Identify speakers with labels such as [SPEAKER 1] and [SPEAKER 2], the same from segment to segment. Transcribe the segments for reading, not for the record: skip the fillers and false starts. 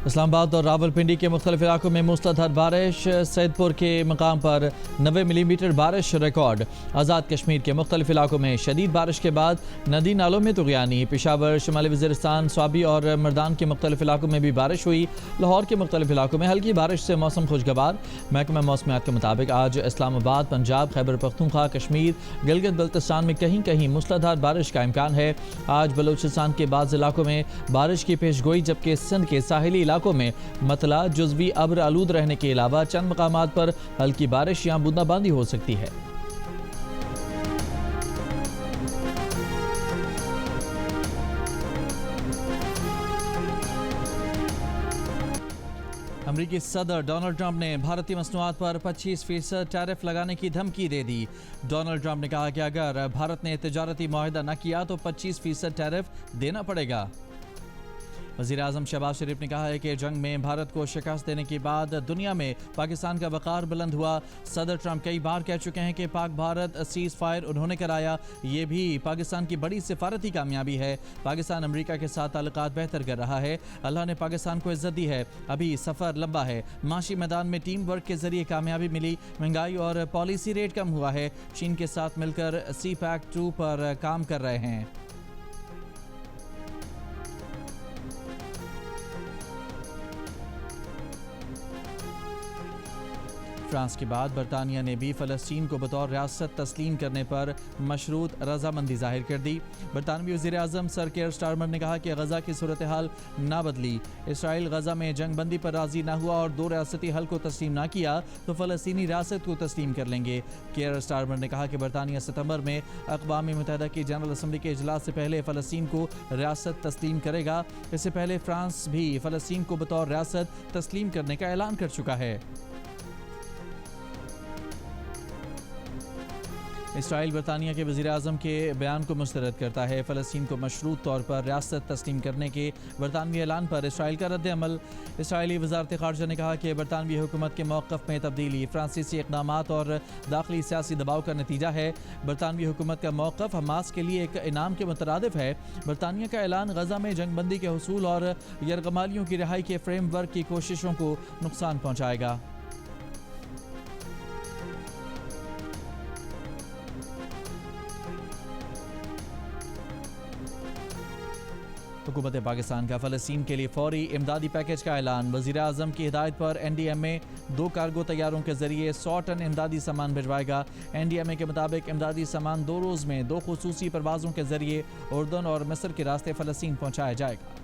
[SPEAKER 1] اسلام آباد اور راولپنڈی کے مختلف علاقوں میں موسلادھار بارش، سیدپور کے مقام پر 90 ملی میٹر بارش ریکارڈ۔ آزاد کشمیر کے مختلف علاقوں میں شدید بارش کے بعد ندی نالوں میں طغیانی۔ پشاور، شمالی وزیرستان، سوابی اور مردان کے مختلف علاقوں میں بھی بارش ہوئی۔ لاہور کے مختلف علاقوں میں ہلکی بارش سے موسم خوشگوار۔ محکمہ موسمیات کے مطابق آج اسلام آباد، پنجاب، خیبر پختونخوا، کشمیر، گلگت بلتستان میں کہیں کہیں موسلادھار بارش کا امکان ہے۔ آج بلوچستان کے بعض علاقوں میں بارش کی پیش گوئی، جبکہ سندھ کے ساحلی علاقوں میں مطلع جزوی ابر آلود رہنے کے علاوہ چند مقامات پر ہلکی بارش یا بوندا باندی ہو سکتی ہے۔ امریکی صدر ڈونلڈ ٹرمپ نے بھارتی مصنوعات پر 25% ٹیرف لگانے کی دھمکی دے دی۔ ڈونلڈ ٹرمپ نے کہا کہ اگر بھارت نے تجارتی معاہدہ نہ کیا تو 25% ٹیرف دینا پڑے گا۔ وزیراعظم شہباز شریف نے کہا ہے کہ جنگ میں بھارت کو شکست دینے کے بعد دنیا میں پاکستان کا وقار بلند ہوا۔ صدر ٹرمپ کئی بار کہہ چکے ہیں کہ پاک بھارت سیز فائر انہوں نے کرایا، یہ بھی پاکستان کی بڑی سفارتی کامیابی ہے۔ پاکستان امریکہ کے ساتھ تعلقات بہتر کر رہا ہے، اللہ نے پاکستان کو عزت دی ہے، ابھی سفر لمبا ہے۔ معاشی میدان میں ٹیم ورک کے ذریعے کامیابی ملی، مہنگائی اور پالیسی ریٹ کم ہوا ہے، چین کے ساتھ مل کر سی پیک 2 پر کام کر رہے ہیں۔ فرانس کے بعد برطانیہ نے بھی فلسطین کو بطور ریاست تسلیم کرنے پر مشروط رضامندی ظاہر کر دی۔ برطانوی وزیر اعظم سر کیئر سٹارمر نے کہا کہ غزہ کی صورتحال نہ بدلی، اسرائیل غزہ میں جنگ بندی پر راضی نہ ہوا اور 2 ریاستی حل کو تسلیم نہ کیا تو فلسطینی ریاست کو تسلیم کر لیں گے۔ کیئر سٹارمر نے کہا کہ برطانیہ ستمبر میں اقوام متحدہ کی جنرل اسمبلی کے اجلاس سے پہلے فلسطین کو ریاست تسلیم کرے گا۔ اس سے پہلے فرانس بھی فلسطین کو بطور ریاست تسلیم کرنے کا اعلان کر چکا ہے۔ اسرائیل برطانیہ کے وزیر اعظم کے بیان کو مسترد کرتا ہے۔ فلسطین کو مشروط طور پر ریاست تسلیم کرنے کے برطانوی اعلان پر اسرائیل کا رد عمل۔ اسرائیلی وزارت خارجہ نے کہا کہ برطانوی حکومت کے موقف میں تبدیلی فرانسیسی اقدامات اور داخلی سیاسی دباؤ کا نتیجہ ہے۔ برطانوی حکومت کا موقف حماس کے لیے ایک انعام کے مترادف ہے۔ برطانیہ کا اعلان غزہ میں جنگ بندی کے حصول اور یرغمالیوں کی رہائی کے فریم ورک کی کوششوں کو نقصان پہنچائے گا۔ حکومت پاکستان کا فلسطین کے لیے فوری امدادی پیکج کا اعلان۔ وزیر اعظم کی ہدایت پر این ڈی ایم اے 2 کارگو طیاروں کے ذریعے 100 ٹن امدادی سامان بھجوائے گا۔ این ڈی ایم اے کے مطابق امدادی سامان 2 روز میں 2 خصوصی پروازوں کے ذریعے اردن اور مصر کے راستے فلسطین پہنچایا جائے گا۔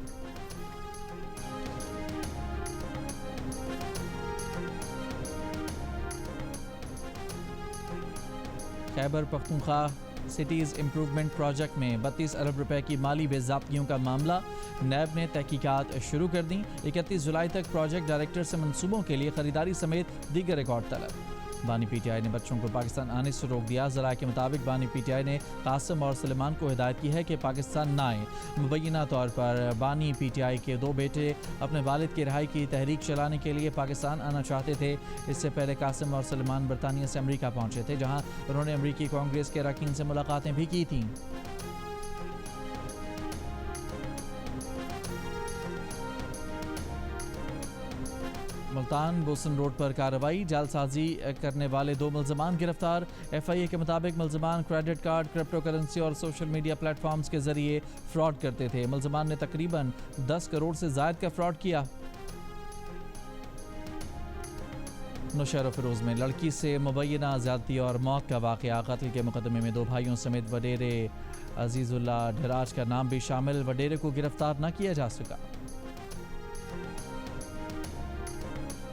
[SPEAKER 1] Khyber Pakhtunkhwa cities improvement project میں 32 ارب روپے کی مالی بے ضابطگیوں کا معاملہ، نیب نے تحقیقات شروع کر دیں۔ 31 جولائی تک پروجیکٹ ڈائریکٹر سے منصوبوں کے لیے خریداری سمیت دیگر ریکارڈ طلب۔ بانی پی ٹی آئی نے بچوں کو پاکستان آنے سے روک دیا۔ ذرائع کے مطابق بانی پی ٹی آئی نے قاسم اور سلیمان کو ہدایت کی ہے کہ پاکستان نہ آئیں۔ مبینہ طور پر بانی پی ٹی آئی کے 2 بیٹے اپنے والد کی رہائی کی تحریک چلانے کے لیے پاکستان آنا چاہتے تھے۔ اس سے پہلے قاسم اور سلیمان برطانیہ سے امریکہ پہنچے تھے، جہاں انہوں نے امریکی کانگریس کے اراکین سے ملاقاتیں بھی کی تھیں۔ ملتان بوسن روڈ پر کارروائی، جعل سازی کرنے والے 2 ملزمان گرفتار۔ ایف آئی اے کے مطابق ملزمان کریڈٹ کارڈ، کرپٹو کرنسی اور سوشل میڈیا پلیٹ فارمز کے ذریعے فراڈ کرتے تھے۔ ملزمان نے تقریباً 10 کروڑ سے زائد کا فراڈ کیا۔ نوشہر و فیروز میں لڑکی سے مبینہ زیادتی اور موت کا واقعہ، قتل کے مقدمے میں 2 بھائیوں سمیت وڈیرے عزیز اللہ ڈھراج کا نام بھی شامل، وڈیرے کو گرفتار نہ کیا جا سکا۔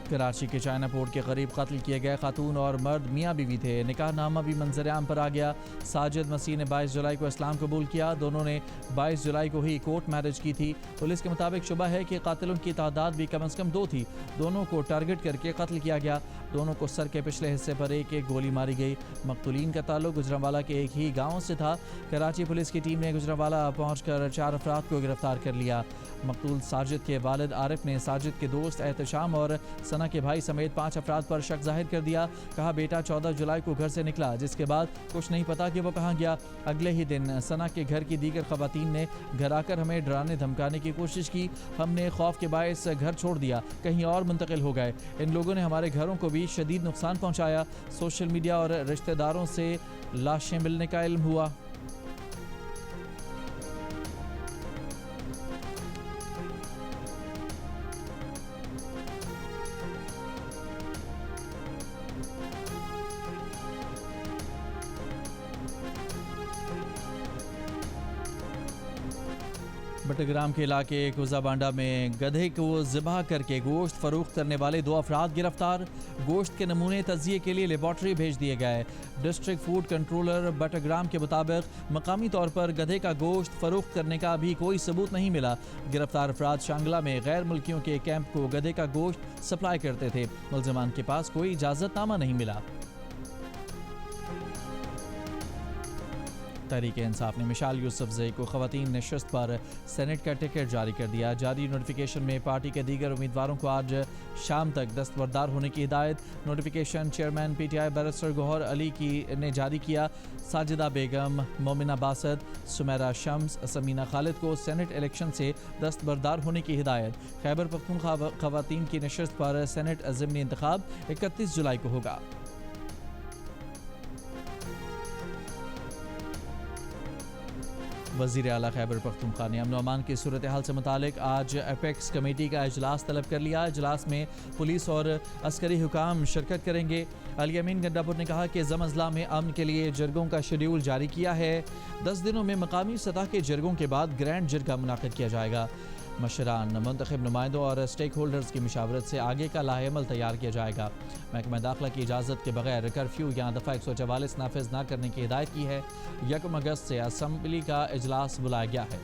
[SPEAKER 1] کراچی کے چائنا پورٹ کے قریب قتل کیے گئے خاتون اور مرد میاں بیوی تھے، نکاح نامہ بھی منظر عام پر آ گیا۔ ساجد مسیح نے 22 جولائی کو اسلام قبول کیا، دونوں نے 22 جولائی کو ہی کورٹ میرج کی تھی۔ پولیس کے مطابق شبہ ہے کہ قاتلوں کی تعداد بھی کم از کم 2 تھی، دونوں کو ٹارگٹ کر کے قتل کیا گیا، دونوں کو سر کے پچھلے حصے پر ایک گولی ماری گئی۔ مقتولین کا تعلق گجرانوالہ کے ایک ہی گاؤں سے تھا۔ کراچی پولیس کی ٹیم نے گجرانوالہ پہنچ کر 4 افراد کو گرفتار کر لیا۔ مقتول ساجد کے والد عارف نے ساجد کے دوست احتشام اور ثنا ثنا کے بھائی سمیت 5 افراد پر شک ظاہر کر دیا. کہا بیٹا 14 جولائی کو گھر سے نکلا جس کے بعد کچھ نہیں پتا کہ وہ کہاں گیا. اگلے ہی دن ثنا کے گھر کی دیگر خواتین نے گھر آ کر ہمیں ڈرانے دھمکانے کی کوشش کی. ہم نے خوف کے باعث گھر چھوڑ دیا, کہیں اور منتقل ہو گئے. ان لوگوں نے ہمارے گھروں کو بھی شدید نقصان پہنچایا. سوشل میڈیا اور رشتہ داروں سے لاشیں ملنے کا علم ہوا. بٹگرام کے علاقے کوزہ بانڈا میں گدھے کو ذبح کر کے گوشت فروخت کرنے والے 2 افراد گرفتار. گوشت کے نمونے تجزیے کے لیے لیبارٹری بھیج دیے گئے. ڈسٹرکٹ فوڈ کنٹرولر بٹگرام کے مطابق مقامی طور پر گدھے کا گوشت فروخت کرنے کا بھی کوئی ثبوت نہیں ملا. گرفتار افراد شانگلہ میں غیر ملکیوں کے کیمپ کو گدھے کا گوشت سپلائی کرتے تھے. ملزمان کے پاس کوئی اجازت نامہ نہیں ملا. تحریک انصاف نے مشال یوسفزئی کو خواتین نشست پر سینٹ کا ٹکٹ جاری کر دیا. جاری نوٹیفیکیشن میں پارٹی کے دیگر امیدواروں کو آج شام تک دستبردار ہونے کی ہدایت. Notification chairman P T I barrister Gohar Ali نے جاری کیا. ساجدہ بیگم, مومنہ باسط, سمیرہ شمس, سمینہ خالد کو سینٹ الیکشن سے دستبردار ہونے کی ہدایت. خیبر پختونخوا خواتین کی نشست پر سینٹ ضمنی انتخاب 31 جولائی کو ہوگا. وزیر اعلیٰ خیبر پختونخوا نے امن و امان کی صورتحال سے متعلق آج اپیکس کمیٹی کا اجلاس طلب کر لیا. اجلاس میں پولیس اور عسکری حکام شرکت کریں گے. علی امین گنڈاپور نے کہا کہ ضم اضلاع میں امن کے لیے جرگوں کا شیڈیول جاری کیا ہے. 10 دنوں میں مقامی سطح کے جرگوں کے بعد گرینڈ جرگہ منعقد کیا جائے گا. مشران, منتخب نمائندوں اور اسٹیک ہولڈرز کی مشاورت سے آگے کا لاہ عمل تیار کیا جائے گا. محکمہ داخلہ کی اجازت کے بغیر کرفیو یا دفعہ 144 نافذ نہ کرنے کی ہدایت کی ہے. 1 اگست سے اسمبلی کا اجلاس بلایا گیا ہے.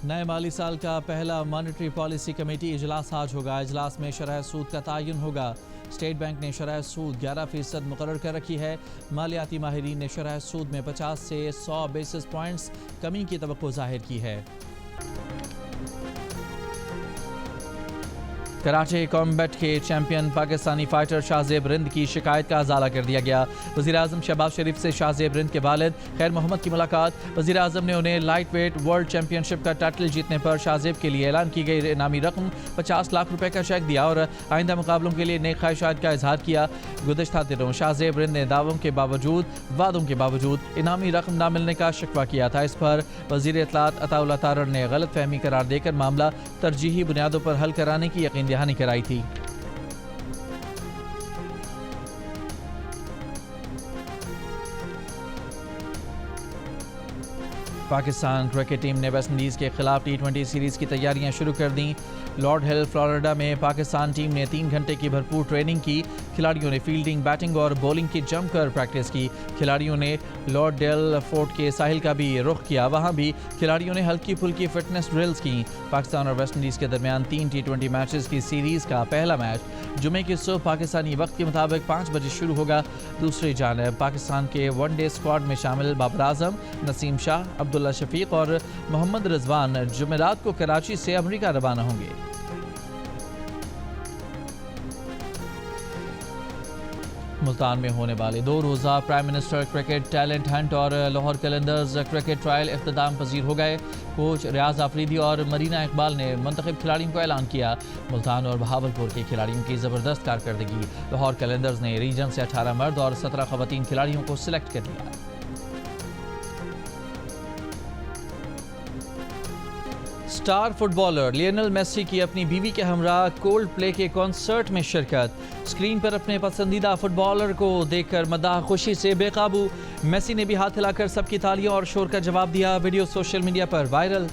[SPEAKER 1] نئے مالی سال کا پہلا مانیٹری پالیسی کمیٹی اجلاس آج ہوگا. اجلاس میں شرح سود کا تعین ہوگا. اسٹیٹ بینک نے شرح سود 11% مقرر کر رکھی ہے. مالیاتی ماہرین نے شرح سود میں 50 سے 100 بیسس پوائنٹس کمی کی توقع ظاہر کی ہے. کراچی کامبیٹ کے چیمپئن پاکستانی فائٹر شاہ زیب رند کی شکایت کا ازالہ کر دیا گیا. وزیراعظم شہباز شریف سے شاہ زیب رند کے والد خیر محمد کی ملاقات. وزیراعظم نے انہیں لائٹ ویٹ ورلڈ چیمپئن شپ کا ٹائٹل جیتنے پر شاہ زیب کے لیے اعلان کی گئی انعامی رقم 50 لاکھ روپے کا چیک دیا اور آئندہ مقابلوں کے لیے نیک خواہشات کا اظہار کیا. گزشتہ دنوں شاہ زیب رند نے دعووں کے باوجود وعدوں کے باوجود انعامی رقم نہ ملنے کا شکوہ کیا تھا. اس پر وزیر اطلاعات عطا اللہ تارڑ نے غلط فہمی قرار دے کر معاملہ ترجیحی بنیادوں پر حل کرانے کی یقین دہانی کرائی تھی. پاکستان کرکٹ ٹیم نے ویسٹ انڈیز کے خلاف T20 سیریز کی تیاریاں شروع کر دیں. لارڈ ہل فلوریڈا میں پاکستان ٹیم نے 3 گھنٹے کی بھرپور ٹریننگ کی. کھلاڑیوں نے فیلڈنگ, بیٹنگ اور بولنگ کی جم کر پریکٹس کی. کھلاڑیوں نے لارڈ ڈیل فورٹ کے ساحل کا بھی رخ کیا. وہاں بھی کھلاڑیوں نے ہلکی پھلکی فٹنس ڈرلز کی. پاکستان اور ویسٹ انڈیز کے درمیان 3 T20 میچز کی سیریز کا پہلا میچ جمعے کی صبح پاکستانی وقت کے مطابق 5 بجے شروع ہوگا. دوسری جانب پاکستان کے ون ڈے اسکواڈ میں شامل بابر اعظم, نسیم شاہ, عبداللہ شفیق اور محمد رضوان جمعرات کو کراچی سے امریکہ روانہ ہوں گے. ملتان میں ہونے والے 2 روزہ prime minister cricket talent hunt اور لاہور قلندرز کرکٹ ٹرائل اختتام پذیر ہو گئے. کوچ ریاض آفریدی اور مرینا اقبال نے منتخب کھلاڑیوں کو اعلان کیا. ملتان اور بہاولپور کے کھلاڑیوں کی زبردست کارکردگی. لاہور قلندرز نے ریجن سے 18 مرد اور 17 خواتین کھلاڑیوں کو سلیکٹ کر لیا. Star footballer Lionel Messi کی اپنی بیوی کے ہمراہ کولڈ پلے کے کنسرٹ میں شرکت. اسکرین پر اپنے پسندیدہ فٹ بالر کو دیکھ کر مداح خوشی سے بے قابو. میسی نے بھی ہاتھ ہلا کر سب کی تالیوں اور شور کا جواب دیا. ویڈیو سوشل میڈیا پر وائرل.